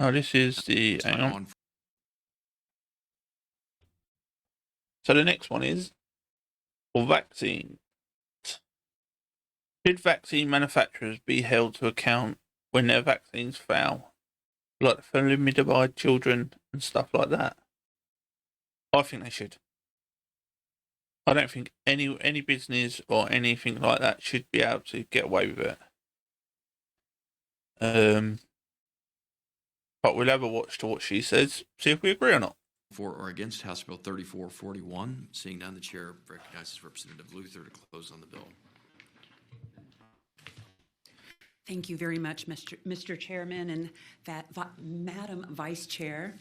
Oh, this is the. Hang on. on. So the next one is for vaccine. Should vaccine manufacturers be held to account when their vaccines fail, like thalidomide children and stuff like that? I think they should. I don't think any business or anything like that should be able to get away with it. But we'll have a watch to what she says, see if we agree or not. For or against House Bill 3441. Seeing none, the chair recognizes Representative Luther to close on the bill. Thank you very much, Mr. Chairman and Madam Vice Chair.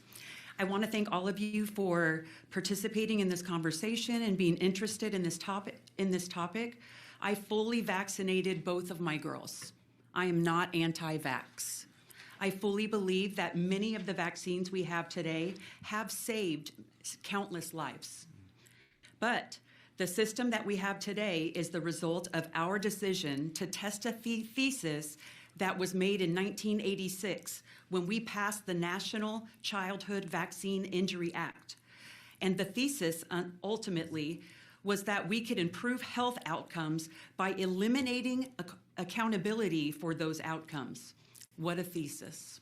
I want to thank all of you for participating in this conversation and being interested in this topic. I fully vaccinated both of my girls. I am not anti-vax. I fully believe that many of the vaccines we have today have saved countless lives. But the system that we have today is the result of our decision to test a thesis that was made in 1986 when we passed the National Childhood Vaccine Injury Act. And the thesis ultimately was that we could improve health outcomes by eliminating accountability for those outcomes. What a thesis.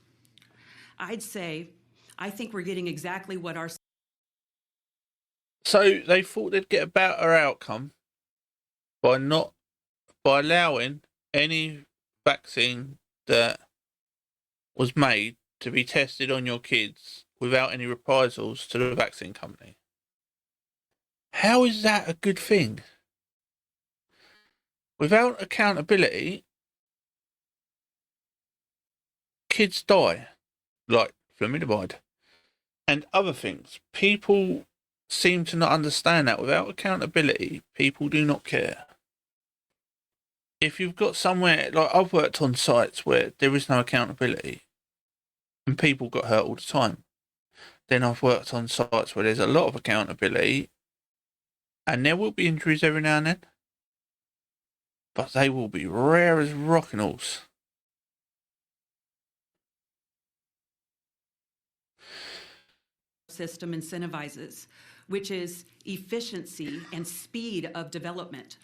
I'd say, I think we're getting exactly what our... So they thought they'd get a better outcome by allowing any vaccine that was made to be tested on your kids without any reprisals to the vaccine company. How is that a good thing? Without accountability, kids die, like thalidomide and other things. People seem to not understand that without accountability, people do not care. If you've got somewhere, like I've worked on sites where there is no accountability and people got hurt all the time. Then I've worked on sites where there's a lot of accountability and there will be injuries every now and then, but they will be rare as rocking horse. System incentivizes, which is efficiency and speed of development.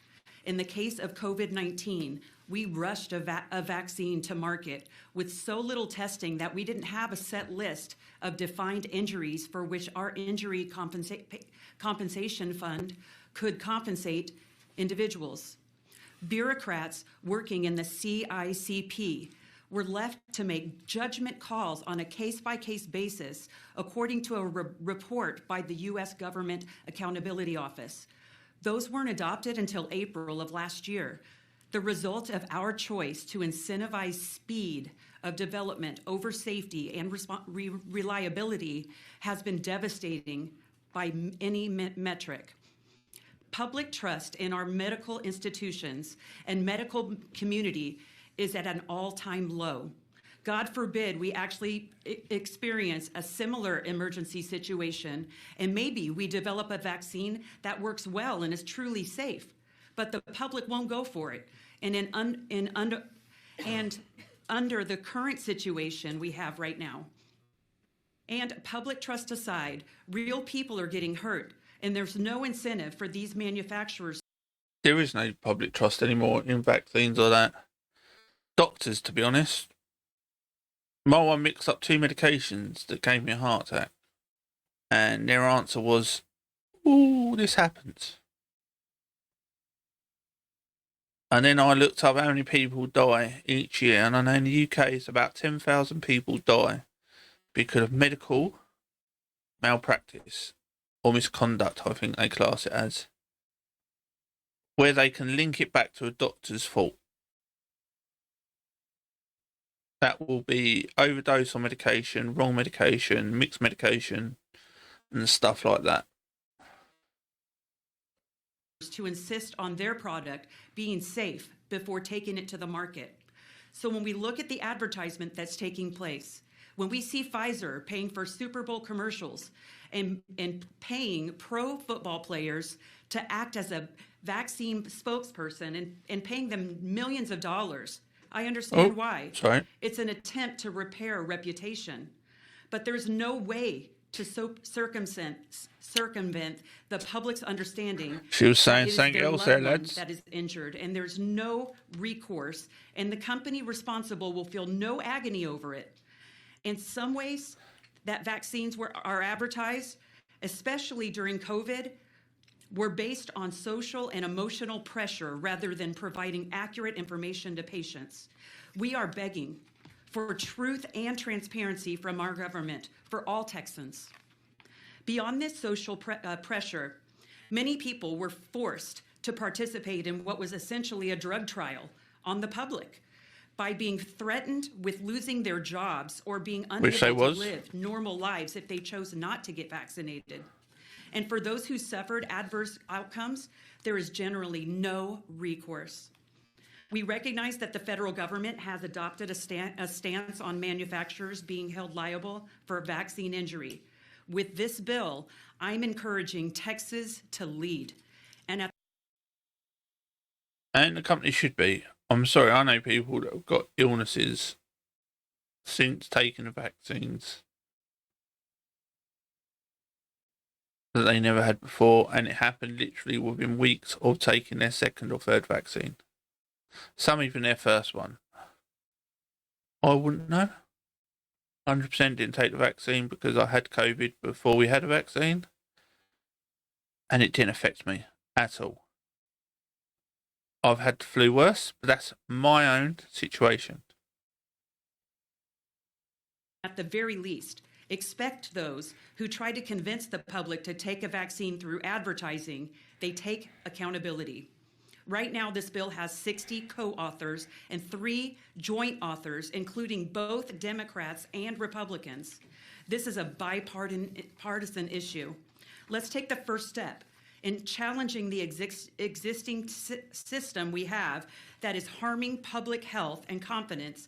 In the case of COVID-19, we rushed a vaccine to market with so little testing that we didn't have a set list of defined injuries for which our injury compensation fund could compensate individuals. Bureaucrats working in the CICP were left to make judgment calls on a case-by-case basis according to a report by the U.S. Government Accountability Office. Those weren't adopted until April of last year. The result of our choice to incentivize speed of development over safety and reliability has been devastating by any metric. Public trust in our medical institutions and medical community is at an all-time low. God forbid we actually experience a similar emergency situation, and maybe we develop a vaccine that works well and is truly safe, but the public won't go for it. And under the current situation we have right now, and public trust aside, real people are getting hurt, and there's no incentive for these manufacturers. There is no public trust anymore in vaccines or that. Doctors, to be honest. My one mixed up 2 medications that gave me a heart attack. And their answer was, ooh, this happens. And then I looked up how many people die each year. And I know in the UK it's about 10,000 people die because of medical malpractice or misconduct, I think they class it as. Where they can link it back to a doctor's fault. That will be overdose on medication, wrong medication, mixed medication, and stuff like that. To insist on their product being safe before taking it to the market. So when we look at the advertisement that's taking place, when we see Pfizer paying for Super Bowl commercials and paying pro football players to act as a vaccine spokesperson and paying them millions of dollars, I understand why. Sorry. It's an attempt to repair reputation. but there's no way to circumvent the public's understanding. She was saying that it is something their else there, loved one lads. that is injured, and there's no recourse, and the company responsible will feel no agony over it. In some ways, that vaccines are advertised, especially during COVID, were based on social and emotional pressure rather than providing accurate information to patients. We are begging for truth and transparency from our government for all Texans. Beyond this social pressure, many people were forced to participate in what was essentially a drug trial on the public by being threatened with losing their jobs or being unable to live normal lives if they chose not to get vaccinated. And for those who suffered adverse outcomes, there is generally no recourse. We recognize that the federal government has adopted a stance on manufacturers being held liable for vaccine injury. With this bill, I'm encouraging Texas to lead. And the company should be. I'm sorry, I know people that have got illnesses since taking the vaccines that they never had before, and it happened literally within weeks of taking their second or third vaccine. Some even their first one. I wouldn't know. 100% didn't take the vaccine because I had COVID before we had a vaccine, and it didn't affect me at all. I've had the flu worse, but that's my own situation. at the very least, expect those who try to convince the public to take a vaccine through advertising, they take accountability. Right now, this bill has 60 co-authors and 3 joint authors, including both Democrats and Republicans. This is a bipartisan issue. Let's take the first step in challenging the existing system we have that is harming public health and confidence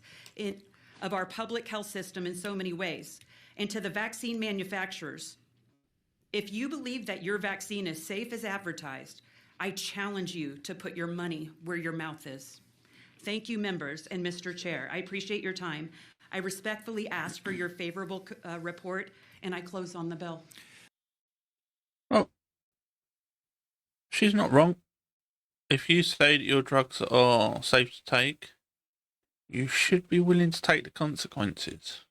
of our public health system in so many ways. And to the vaccine manufacturers, if you believe that your vaccine is safe as advertised, I challenge you to put your money where your mouth is. Thank you, members and Mr. Chair. I appreciate your time. I respectfully ask for your favorable report, and I close on the bill. Well, she's not wrong. If you say that your drugs are safe to take, you should be willing to take the consequences.